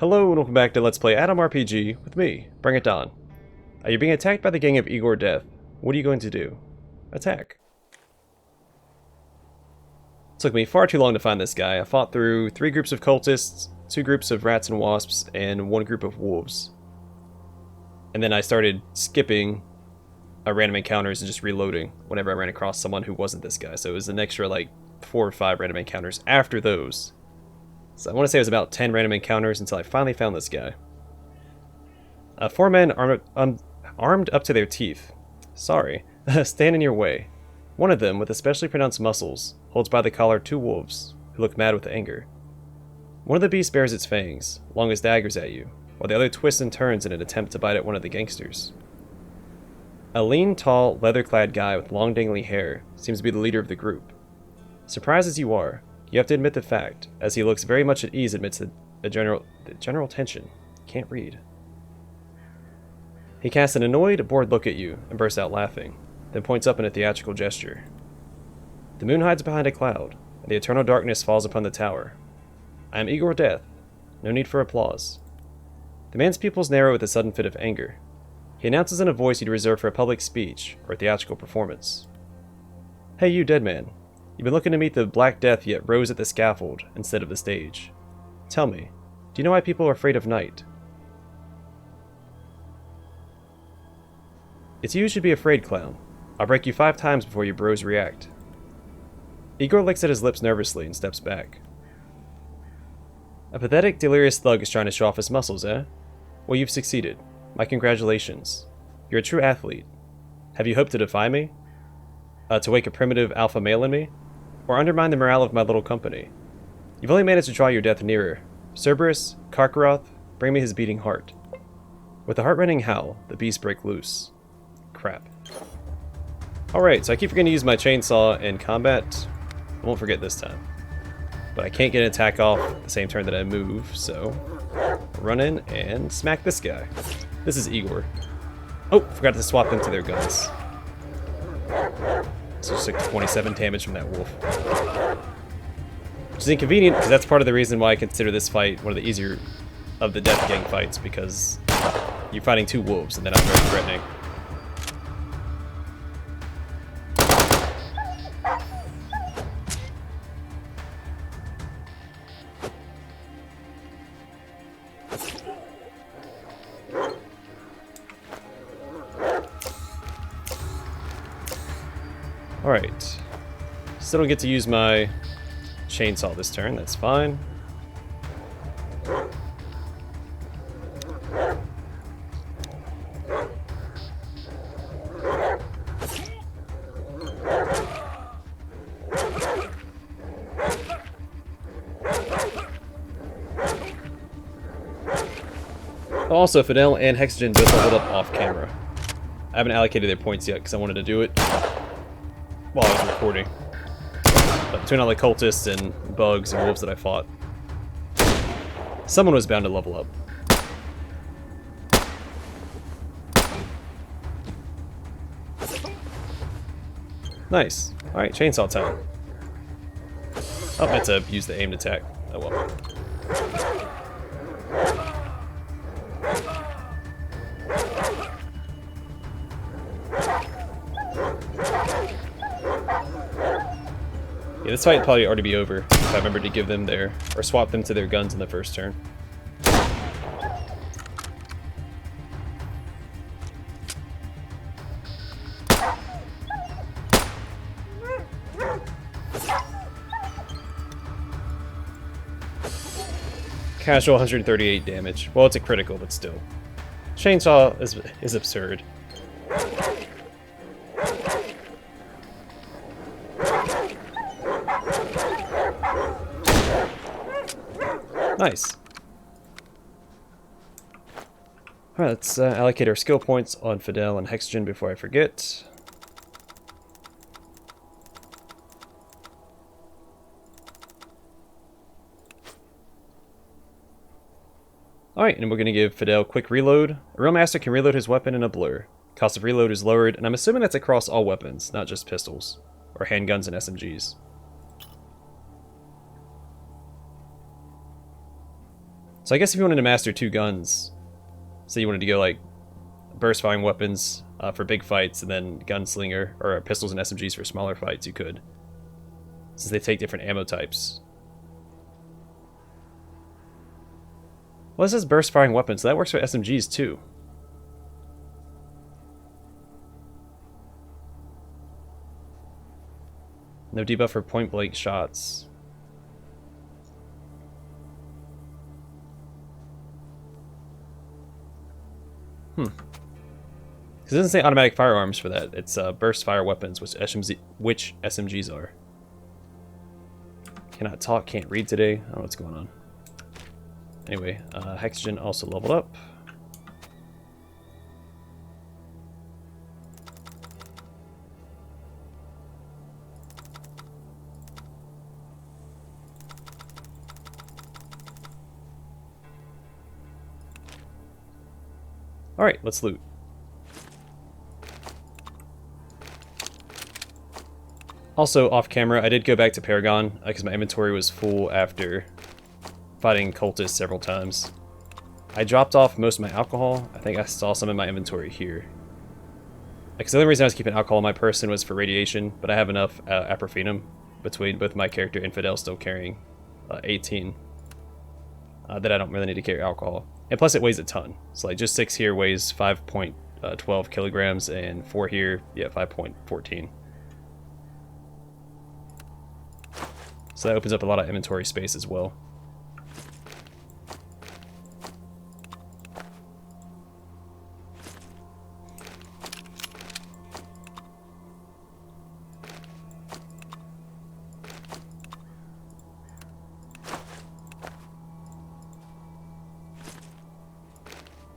Hello and welcome back to Let's Play Atom RPG with me, Bring It On. You're being attacked by the gang of Igor Death. What are you going to do? Attack. It took me far too long to find this guy. I fought through 3 groups of cultists, 2 groups of rats and wasps, and 1 group of wolves. And then I started skipping random encounters and just reloading whenever I ran across someone who wasn't this guy. So it was an extra like 4 or 5 random encounters after those. So I want to say it was about 10 random encounters until I finally found this guy. 4 men armed up to their teeth. Sorry, stand in your way. One of them, with especially pronounced muscles, holds by the collar 2 wolves, who look mad with anger. One of the beasts bares its fangs, long as daggers at you, while the other twists and turns in an attempt to bite at one of the gangsters. A lean, tall, leather-clad guy with long dangly hair seems to be the leader of the group. Surprised as you are, you have to admit the fact, as he looks very much at ease amidst the general tension. Can't read. He casts an annoyed, bored look at you and bursts out laughing, then points up in a theatrical gesture. The moon hides behind a cloud, and the eternal darkness falls upon the tower. I am Igor Death. No need for applause. The man's pupils narrow with a sudden fit of anger. He announces in a voice he'd reserved for a public speech or a theatrical performance. Hey you, dead man. You've been looking to meet the Black Death, yet rose at the scaffold instead of the stage. Tell me, do you know why people are afraid of night? It's you who should be afraid, clown. I'll break you 5 times before you bros react. Igor licks at his lips nervously and steps back. A pathetic, delirious thug is trying to show off his muscles, eh? Well, you've succeeded. My congratulations. You're a true athlete. Have you hoped to defy me? To wake a primitive alpha male in me? Or undermine the morale of my little company? You've only managed to draw your death nearer. Cerberus, Karkaroth, bring me his beating heart. With a heart-rending howl, the beasts break loose. Crap. Alright, so I keep forgetting to use my chainsaw in combat. I won't forget this time. But I can't get an attack off the same turn that I move, so run in and smack this guy. This is Igor. Oh, forgot to swap them to their guns. So just took 27 damage from that wolf. Which is inconvenient, because that's part of the reason why I consider this fight one of the easier of the Death Gang fights, because you're fighting 2 wolves, and they're not very threatening. Alright, still don't get to use my chainsaw this turn, that's fine. Also, Fidel and Hexogen both leveled up off camera. I haven't allocated their points yet because I wanted to do it while I was recording. But between all the cultists and bugs and wolves that I fought, someone was bound to level up. Nice. Alright, chainsaw time. Oh, I meant to use the aimed attack. Oh well. Yeah, this fight would probably already be over if I remembered to give them their, or swap them to their guns in the first turn. Casual 138 damage. Well, it's a critical, but still. Chainsaw is absurd. Nice. Alright, let's allocate our skill points on Fidel and Hexogen before I forget. Alright, and we're going to give Fidel quick reload. A real master can reload his weapon in a blur. Cost of reload is lowered, and I'm assuming that's across all weapons, not just pistols, or handguns and SMGs. So I guess if you wanted to master 2 guns, say you wanted to go like burst firing weapons for big fights, and then gunslinger or pistols and SMGs for smaller fights, you could, since they take different ammo types. Well, this is burst firing weapons, so that works for SMGs too. No debuff for point blank shots. Because it doesn't say automatic firearms for that. It's burst fire weapons, which SMGs are. Cannot talk, can't read today. I don't know what's going on. Anyway, Hexogen also leveled up. Alright, let's loot. Also, off camera, I did go back to Paragon because my inventory was full after fighting cultists several times. I dropped off most of my alcohol. I think I saw some in my inventory here. Because the only reason I was keeping alcohol in my person was for radiation, but I have enough aprophenum between both my character and Fidel still carrying 18 that I don't really need to carry alcohol. And plus it weighs a ton. So like just 6 here weighs 5.12 kilograms and 4 here, yeah, 5.14. So that opens up a lot of inventory space as well.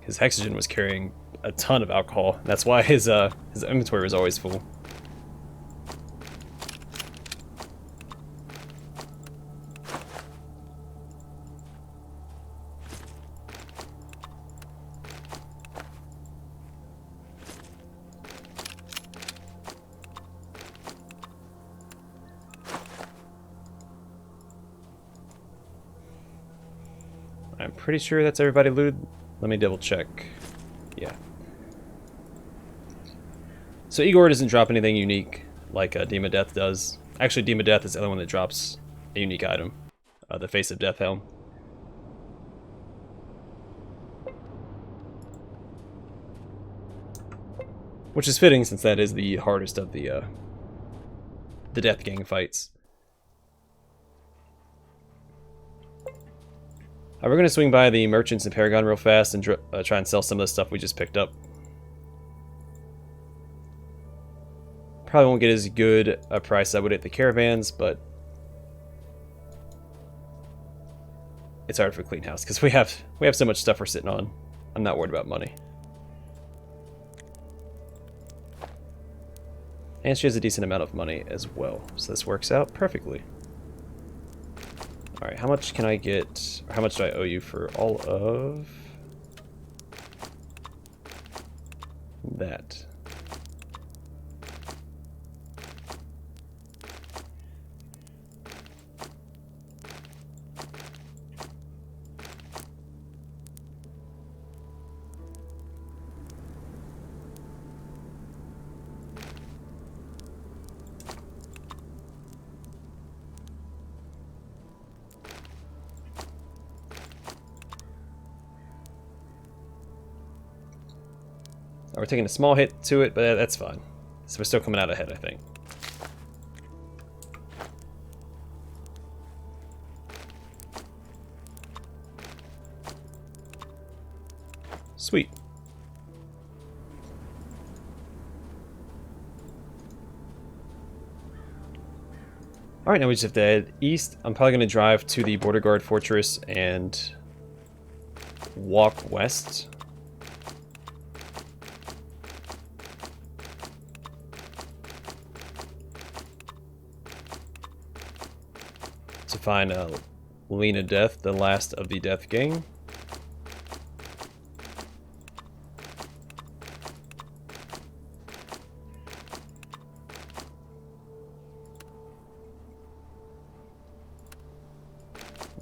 His Hexogen was carrying a ton of alcohol. That's why his inventory was always full. I'm pretty sure that's everybody looted. Let me double check. Yeah. So Igor doesn't drop anything unique like Demon Death does. Actually, Demon Death is the only one that drops a unique item. The Face of Death Helm. Which is fitting since that is the hardest of the Death Gang fights. We're going to swing by the merchants in Paragon real fast and try and sell some of the stuff we just picked up. Probably won't get as good a price as I would at the caravans, but it's hard for Clean House because we have so much stuff we're sitting on. I'm not worried about money. And she has a decent amount of money as well, so this works out perfectly. Alright, how much can I get, or how much do I owe you for all of that? We're taking a small hit to it, but that's fine. So we're still coming out ahead, I think. Sweet. Alright, now we just have to head east. I'm probably going to drive to the Border Guard Fortress and walk west. To find Lena Death, the last of the Death Gang.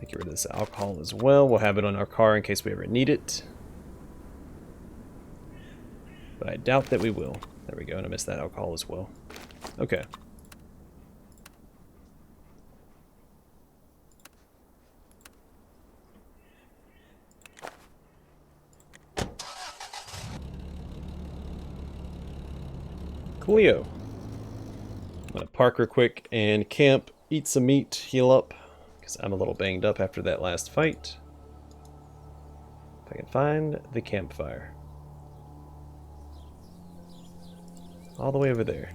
Get rid of this alcohol as well. We'll have it on our car in case we ever need it. But I doubt that we will. There we go, and I missed that alcohol as well. Okay. Coolio. I'm gonna park real quick and camp, eat some meat, heal up, because I'm a little banged up after that last fight. If I can find the campfire. All the way over there.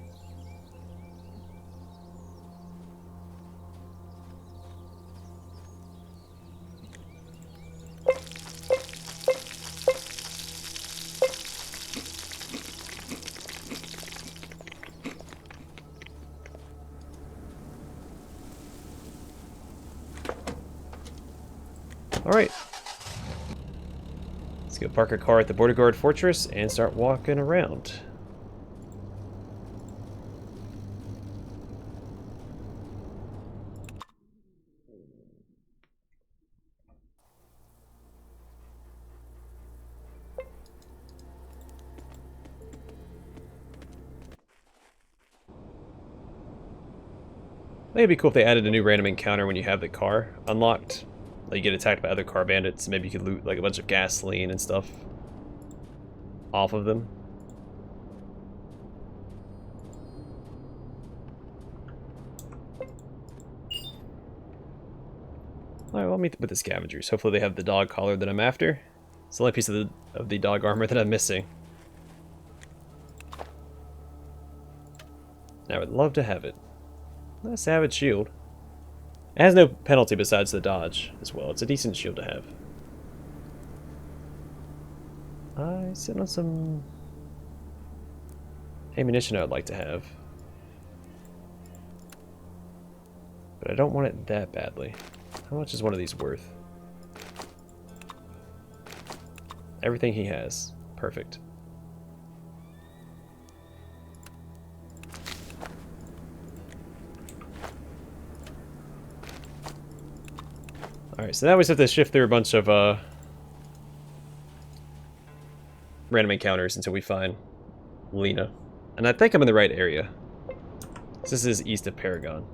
Alright. Let's go park our car at the border guard fortress and start walking around. Maybe it'd be cool if they added a new random encounter when you have the car unlocked. Like you get attacked by other car bandits, maybe you could loot like a bunch of gasoline and stuff off of them. Alright, well, I'll meet with the scavengers. Hopefully they have the dog collar that I'm after. It's the only piece of the dog armor that I'm missing. I would love to have it. A savage shield. It has no penalty besides the dodge as well. It's a decent shield to have. I sit on some ammunition I would like to have. But I don't want it that badly. How much is one of these worth? Everything he has. Perfect. Alright, so now we just have to shift through a bunch of random encounters until we find Lena. And I think I'm in the right area. This is east of Paragon.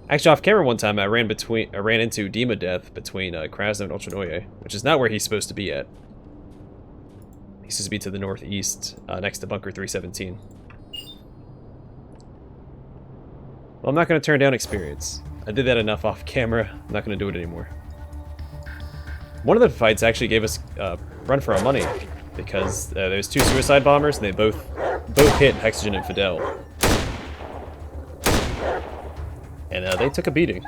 Actually, off camera one time I ran into Dima Death between Krasno and Ultranoye, which is not where he's supposed to be at. He's supposed to be to the northeast, next to Bunker 317. Well, I'm not going to turn down experience. I did that enough off camera. I'm not going to do it anymore. One of the fights actually gave us a run for our money because there's two suicide bombers and they both hit Hexagen and Fidel. And they took a beating.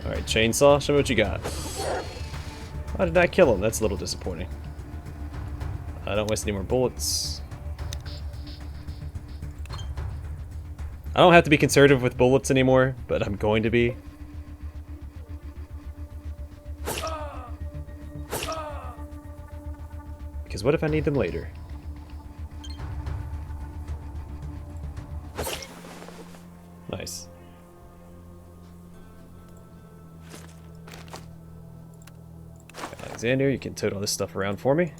Alright, chainsaw, show me what you got. Why did I kill him? That's a little disappointing. I don't waste any more bullets. I don't have to be conservative with bullets anymore, but I'm going to be. Because what if I need them later? Nice. Alexander, you can tote all this stuff around for me.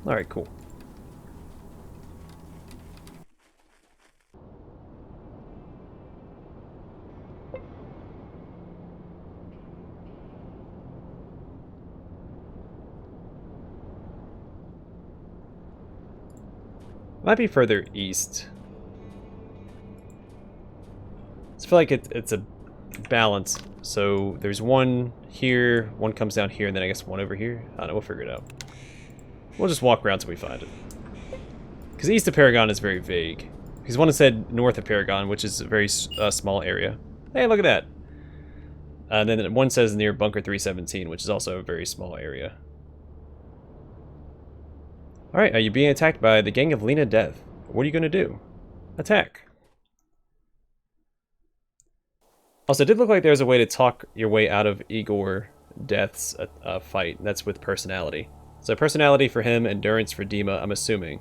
Alright, cool. Might be further east. I feel like it's a balance. So there's one here, one comes down here, and then I guess one over here. I don't know, we'll figure it out. We'll just walk around till we find it. Because east of Paragon is very vague. Because one said north of Paragon, which is a very small area. Hey, look at that. And then one says near Bunker 317, which is also a very small area. Alright, are you being attacked by the gang of Lena Death? What are you going to do? Attack. Also, it did look like there was a way to talk your way out of Igor Death's fight, and that's with personality. So personality for him, endurance for Dima, I'm assuming.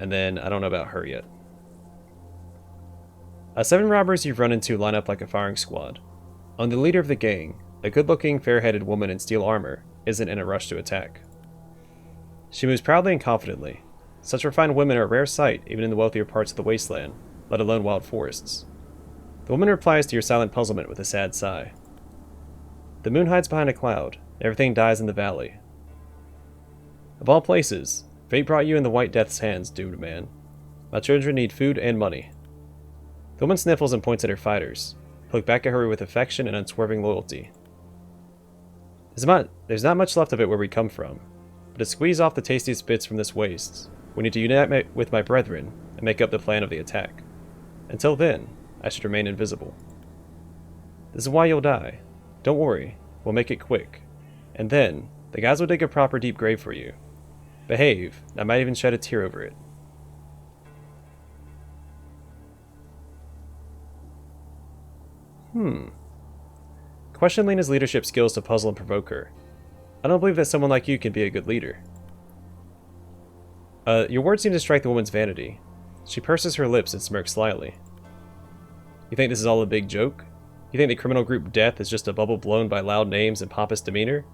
And then, I don't know about her yet. 7 robbers you've run into line up like a firing squad. On the leader of the gang, a good-looking, fair-headed woman in steel armor, isn't in a rush to attack. She moves proudly and confidently. Such refined women are a rare sight, even in the wealthier parts of the wasteland, let alone wild forests. The woman replies to your silent puzzlement with a sad sigh. The moon hides behind a cloud. Everything dies in the valley. Of all places, fate brought you in the White Death's hands, doomed man. My children need food and money. The woman sniffles and points at her fighters. Look back at her with affection and unswerving loyalty. There's not much left of it where we come from, but to squeeze off the tastiest bits from this waste, we need to unite with my brethren and make up the plan of the attack. Until then, I should remain invisible. This is why you'll die. Don't worry, we'll make it quick. And then, the guys will dig a proper deep grave for you. Behave, and I might even shed a tear over it. Question Lena's leadership skills to puzzle and provoke her. I don't believe that someone like you can be a good leader. Your words seem to strike the woman's vanity. She purses her lips and smirks slyly. You think this is all a big joke? You think the criminal group Death is just a bubble blown by loud names and pompous demeanor?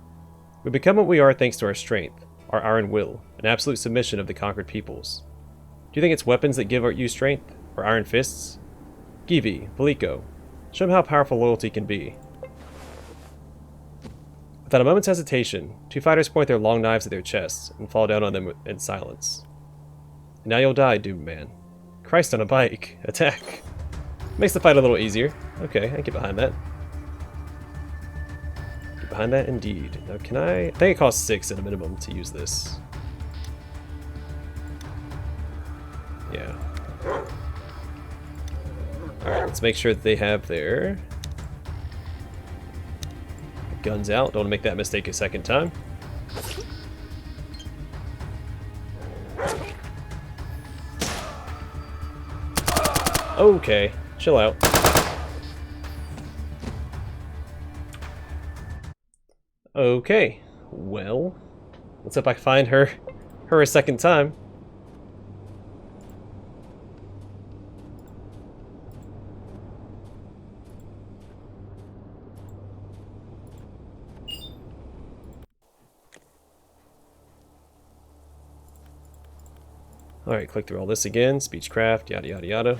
We become what we are thanks to our strength, our iron will, and absolute submission of the conquered peoples. Do you think it's weapons that give you strength, or iron fists? Givi, Veliko, show them how powerful loyalty can be. Without a moment's hesitation, 2 fighters point their long knives at their chests and fall down on them in silence. And now you'll die, doomed man. Christ on a bike. Attack. Makes the fight a little easier. Okay, I get behind that. Get behind that indeed. Now can I think it costs 6 at a minimum to use this. Yeah. Alright, let's make sure that they have their guns out. Don't want to make that mistake a second time. Okay, chill out. Okay, well, let's hope I can find her a second time. Alright, click through all this again. Speechcraft, yada yada yada.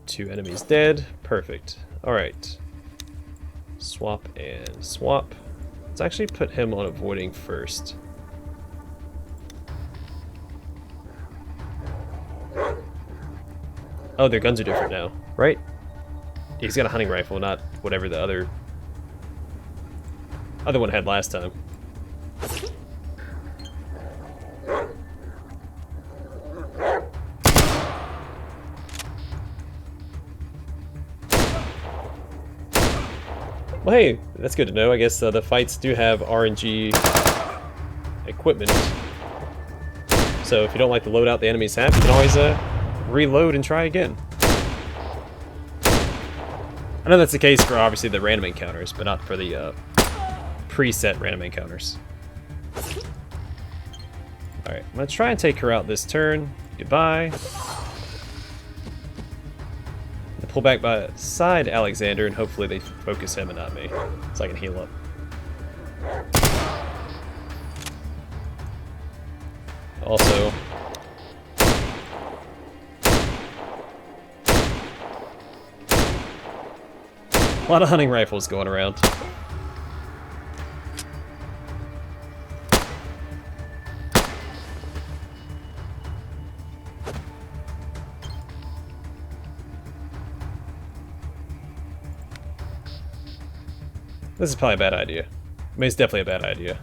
2 enemies dead. Perfect. Alright. Swap and swap. Let's actually put him on avoiding first. Oh, their guns are different now, right? He's got a hunting rifle, not whatever the other one had last time. Well, hey, that's good to know. I guess the fights do have RNG equipment. So if you don't like the loadout the enemies have, you can always reload and try again. I know that's the case for, obviously, the random encounters, but not for the preset random encounters. Alright, I'm going to try and take her out this turn. Goodbye. Pull back beside Alexander, and hopefully they focus him and not me, so I can heal up. Also, a lot of hunting rifles going around. This is probably a bad idea. I mean, it's definitely a bad idea.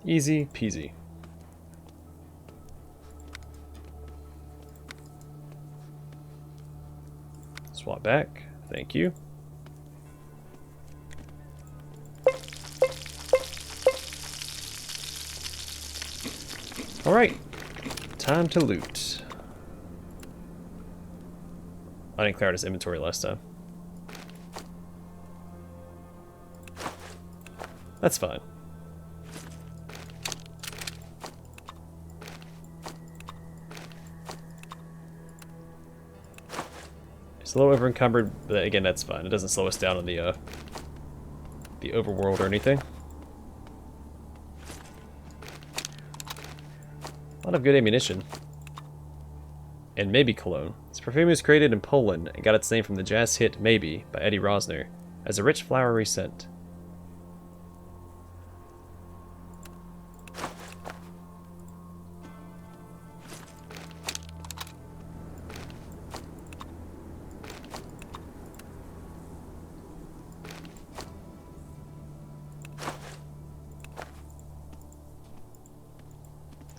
Easy peasy. Swap back. Thank you. Alright. Time to loot. I didn't clear out his inventory last time. That's fine. It's a little over encumbered, but again, that's fine. It doesn't slow us down on the overworld or anything. A lot of good ammunition. And maybe cologne. This perfume was created in Poland and got its name from the jazz hit Maybe by Eddie Rosner as a rich flowery scent.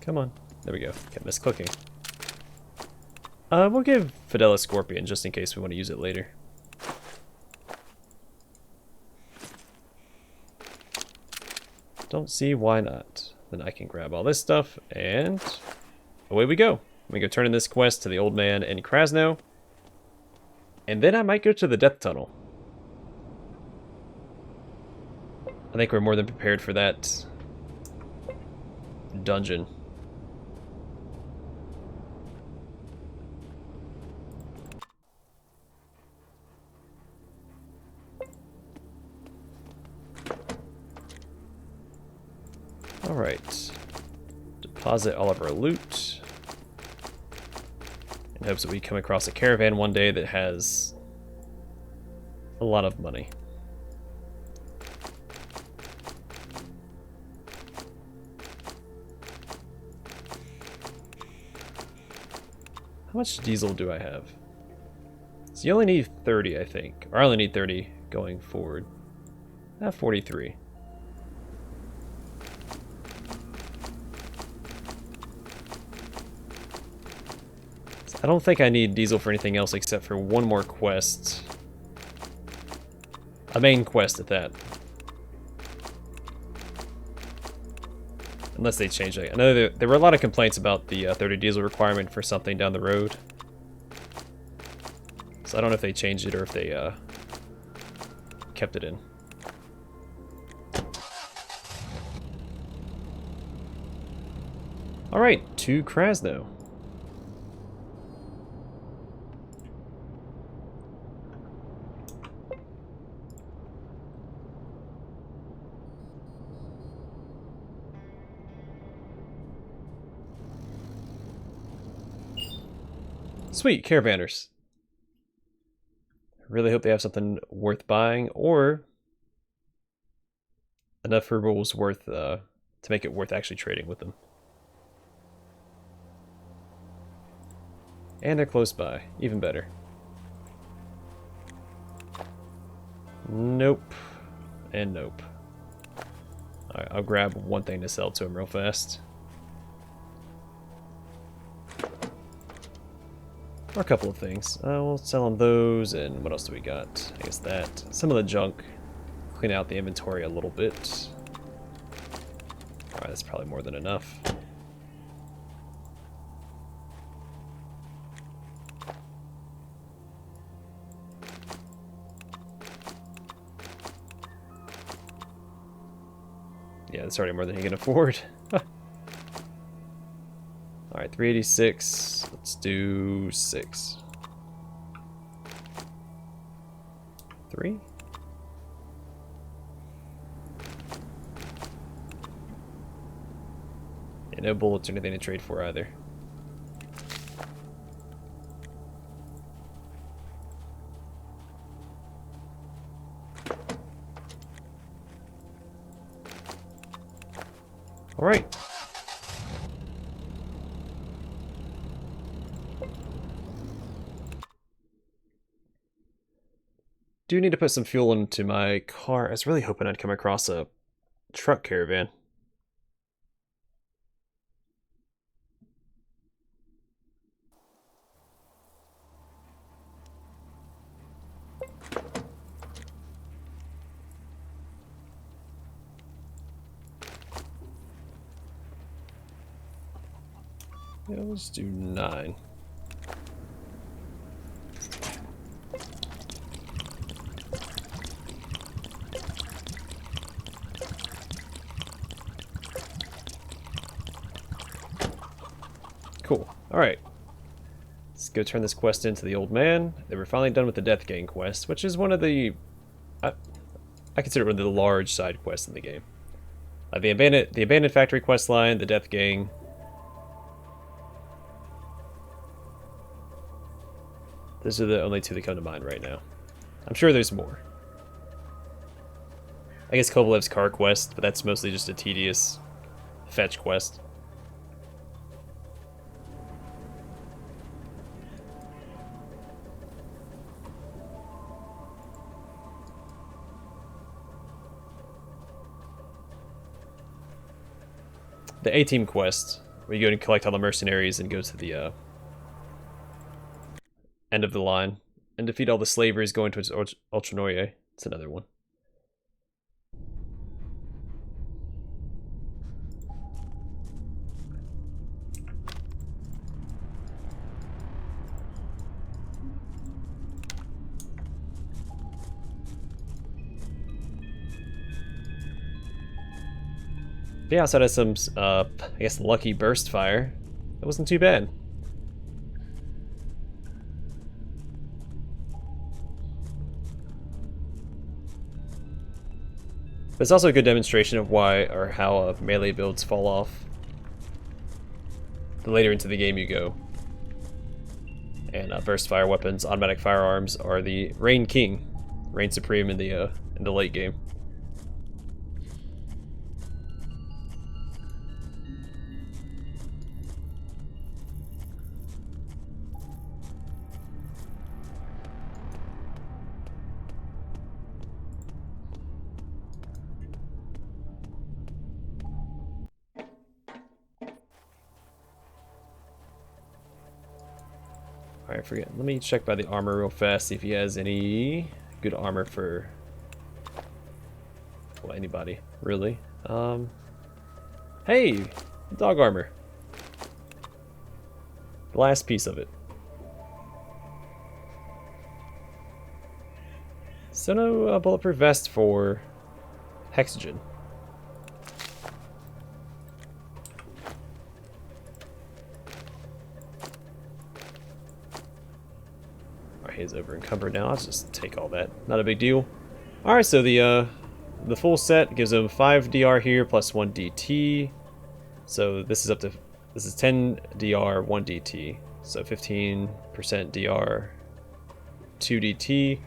Come on. There we go. Can't miss clicking. We'll give Fidela Scorpion just in case we want to use it later. Don't see why not. Then I can grab all this stuff and away we go. We go turn in this quest to the old man in Krasno. And then I might go to the Death Tunnel. I think we're more than prepared for that dungeon. Alright. Deposit all of our loot. In hopes that we come across a caravan one day that has a lot of money. How much diesel do I have? So you only need 30, I think. Or I only need 30 going forward. I have 43. I don't think I need diesel for anything else except for one more quest. A main quest at that. Unless they change it. I know there were a lot of complaints about the 30 diesel requirement for something down the road. So I don't know if they changed it or if they kept it in. Alright, to Krasno. Sweet, caravanners. I really hope they have something worth buying or enough rubles worth to make it worth actually trading with them. And they're close by, even better. Nope. And nope. Alright, I'll grab one thing to sell to him real fast. Or a couple of things. We'll sell him those, and what else do we got? I guess that. Some of the junk. Clean out the inventory a little bit. Alright, that's probably more than enough. that's already more than he can afford. Alright, 386. Let's do 6. 3? Yeah, no bullets or anything to trade for either. Alright. Do need to put some fuel into my car. I was really hoping I'd come across a truck caravan. Yeah, let's do 9. Cool. Alright. Let's go turn this quest into the old man. They were finally done with the Death Gang quest, which is one of the... I consider it one of the large side quests in the game. The abandoned factory quest line, the Death Gang. Those are the only 2 that come to mind right now. I'm sure there's more. I guess Kovalev's car quest, but that's mostly just a tedious fetch quest. The A-Team quest, where you go and collect all the mercenaries and go to the end of the line and defeat all the slavers going towards Ultranoye. It's another one. Yeah, outside of some, I guess, lucky burst fire, it wasn't too bad. But it's also a good demonstration of why or how melee builds fall off the later into the game you go. And burst fire weapons, automatic firearms are the reign king, reign supreme in the late game. Alright, forget. Let me check by the armor real fast, see if he has any good armor for, well, anybody, really. Hey! Dog armor. The last piece of it. So no bulletproof vest for Hexogen. He's over encumbered now. I'll just take all that. Not a big deal. Alright, so the full set gives him 5 DR here plus 1 DT. So this is 10 DR, 1 DT. So 15% DR, 2 DT.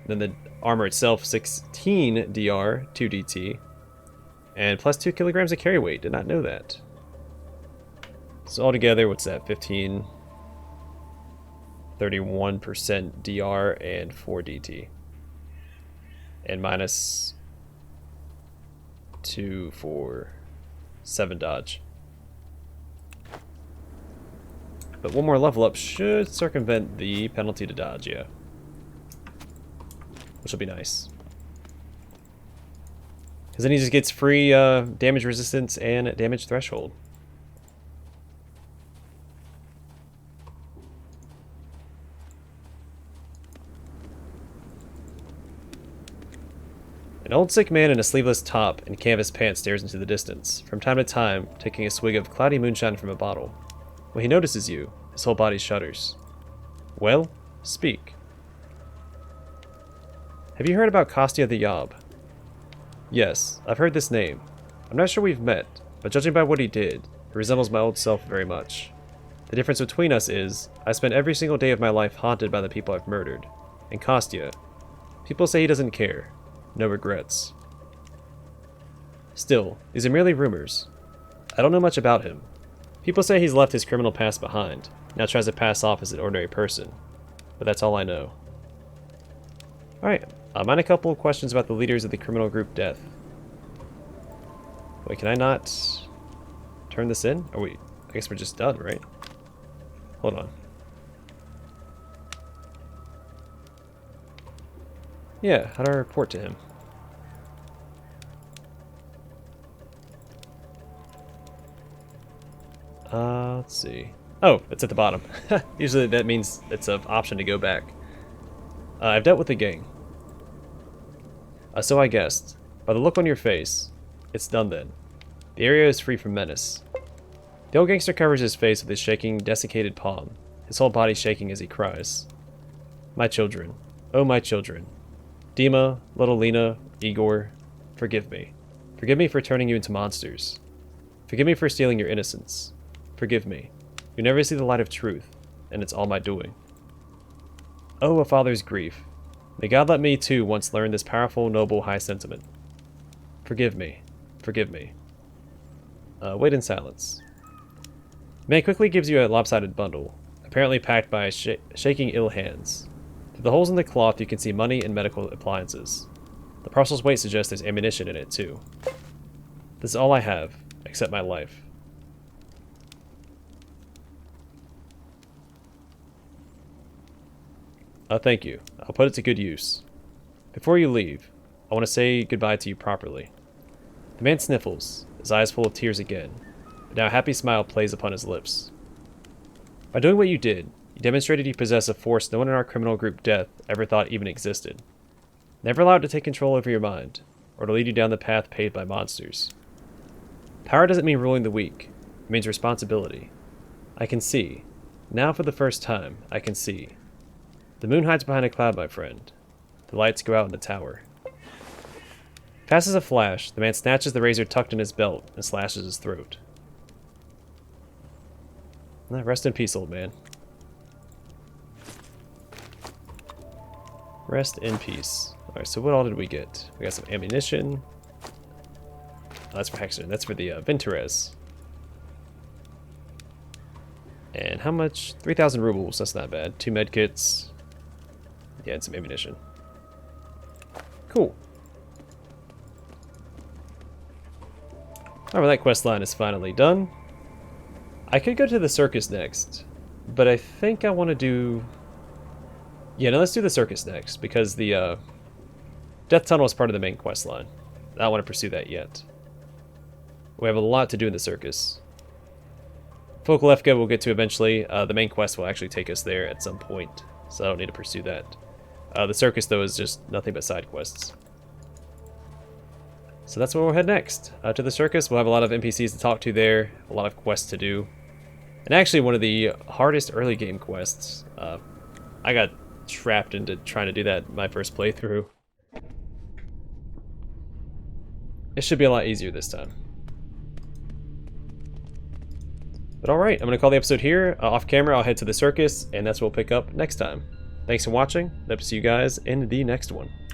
Then the armor itself, 16 DR, 2 DT. And plus 2 kilograms of carry weight. Did not know that. So altogether, what's that? 15... 31% DR and 4 DT. And minus 2 for 7 dodge. But one more level up should circumvent the penalty to dodge, yeah. Which will be nice. Because then he just gets free damage resistance and damage threshold. An old sick man in a sleeveless top and canvas pants stares into the distance, from time to time taking a swig of cloudy moonshine from a bottle. When he notices you, his whole body shudders. Well, speak. Have you heard about Kostya the Yob? Yes, I've heard this name. I'm not sure we've met, but judging by what he did, he resembles my old self very much. The difference between us is, I spent every single day of my life haunted by the people I've murdered. And Kostya, people say he doesn't care. No regrets. Still, these are merely rumors. I don't know much about him. People say he's left his criminal past behind, now tries to pass off as an ordinary person. But that's all I know. Alright, mine a couple of questions about the leaders of the criminal group Death. Wait, can I not turn this in? Oh wait, I guess we're just done, right? Hold on. Yeah, how do I report to him? Let's see. Oh, it's at the bottom. Usually that means it's an option to go back. I've dealt with the gang. So I guessed. By the look on your face, it's done then. The area is free from menace. The old gangster covers his face with his shaking, desiccated palm, his whole body shaking as he cries. My children. Oh, my children. Dima, little Lena, Igor, forgive me. Forgive me for turning you into monsters. Forgive me for stealing your innocence. Forgive me. You never see the light of truth, and it's all my doing. Oh, a father's grief. May God let me too once learn this powerful, noble, high sentiment. Forgive me. Forgive me. Wait in silence. The man quickly gives you a lopsided bundle, apparently packed by shaking ill hands. Through the holes in the cloth you can see money and medical appliances. The parcel's weight suggests there's ammunition in it too. This is all I have, except my life. Thank you. I'll put it to good use. Before you leave, I want to say goodbye to you properly. The man sniffles, his eyes full of tears again, but now a happy smile plays upon his lips. By doing what you did, you demonstrated you possess a force no one in our criminal group Death ever thought even existed. Never allowed to take control over your mind, or to lead you down the path paved by monsters. Power doesn't mean ruling the weak, it means responsibility. I can see. Now for the first time, I can see. The moon hides behind a cloud, my friend. The lights go out in the tower. Fast as a flash, the man snatches the razor tucked in his belt and slashes his throat. Rest in peace, old man. Rest in peace. Alright, so what all did we get? We got some ammunition. Oh, that's for Hexer. That's for the Vinterez. And how much? 3,000 rubles. That's not bad. 2 medkits. Yeah, and some ammunition. Cool. Alright, that quest line is finally done. I could go to the circus next, but I think I want to do... Yeah, no, let's do the circus next, because the Death Tunnel is part of the main quest line. I don't want to pursue that yet. We have a lot to do in the circus. Fokolevka we'll get to eventually. The main quest will actually take us there at some point, so I don't need to pursue that. The circus, though, is just nothing but side quests. So that's where we'll head next. To the circus, we'll have a lot of NPCs to talk to there, a lot of quests to do. And actually, one of the hardest early game quests. I got trapped into trying to do that in my first playthrough. It should be a lot easier this time. But alright, I'm going to call the episode here. Off camera, I'll head to the circus, and that's what we'll pick up next time. Thanks for watching, and hope to see you guys in the next one.